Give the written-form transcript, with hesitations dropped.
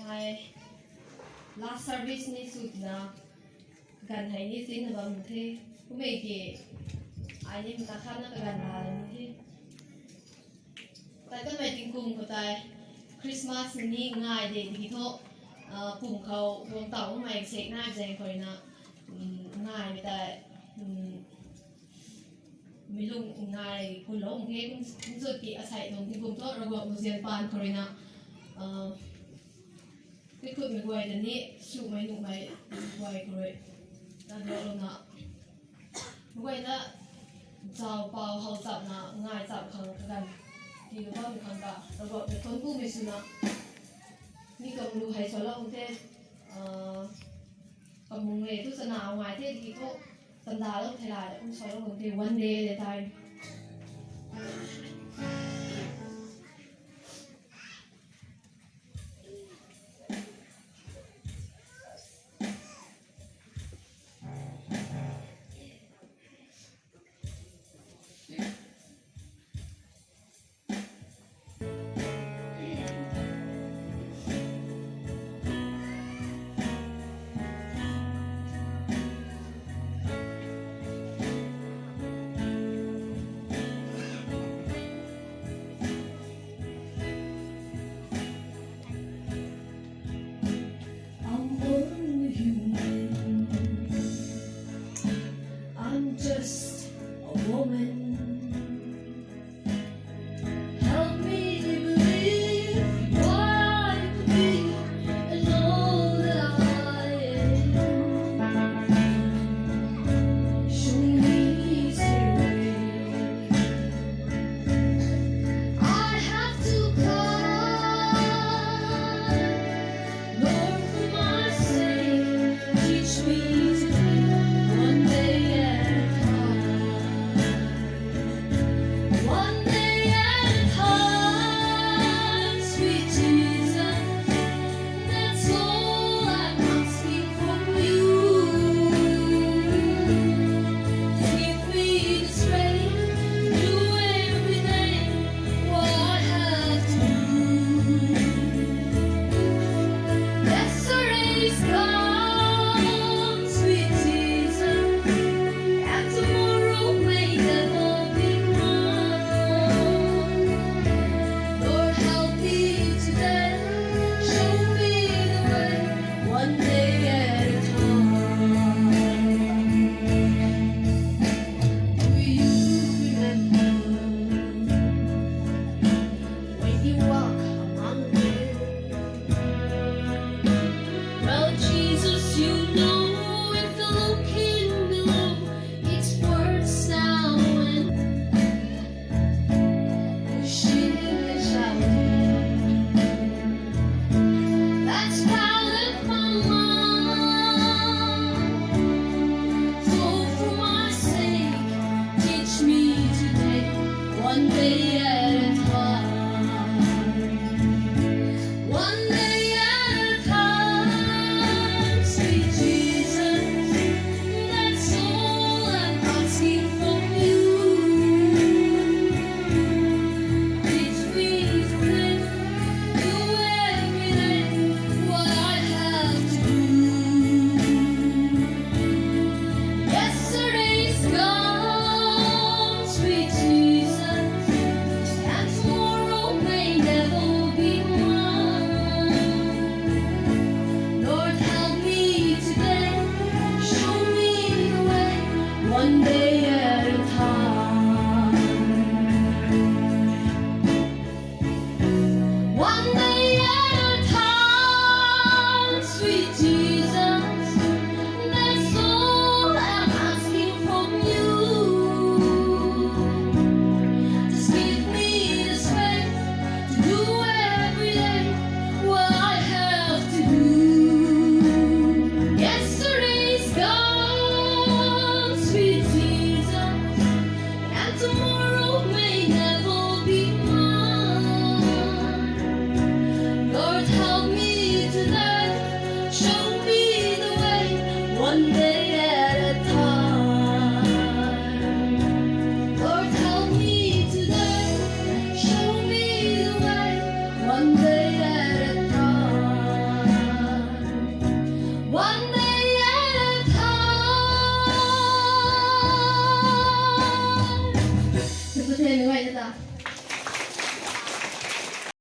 hai last service ni suit na gan hai ni sin ba mu the ku me ke ai ni ta khan na gan la ni the tai ta mai ting kum ko tai Christmas ni ngai de di tho pum khau wong tau mai se na jeng khoi na ngai mi tai mi lung ngai kun long he kun zot ki asai dong ting kum to ro go mu zen pan khoi na cái cụt mình quay đến nè, chụp mấy nụ máy quay rồi, ta đỡ luôn ạ. Quay đó, chào bao hậu chậm na, ngay chậm khang gần, thì nó bao khang cả, rồi gọi để thôn bu mình xí na, mi cầm lù hay xóa lông thế, cầm mùng nghề thuốc nào ngoài thế thì thuốc tầm đá lông thay lại cũng xóa lông thì one day để thay. Just a woman. Help me believe what I could be and all that I am. Show me the way. I have to climb. Lord, for my sake, teach me to be one day. One day at a time. One day at a time, sweet Jesus. That's all I'm asking from you. Teach me to live, do every day what I have to do. Yesterday's gone, sweet Jesus. 咋？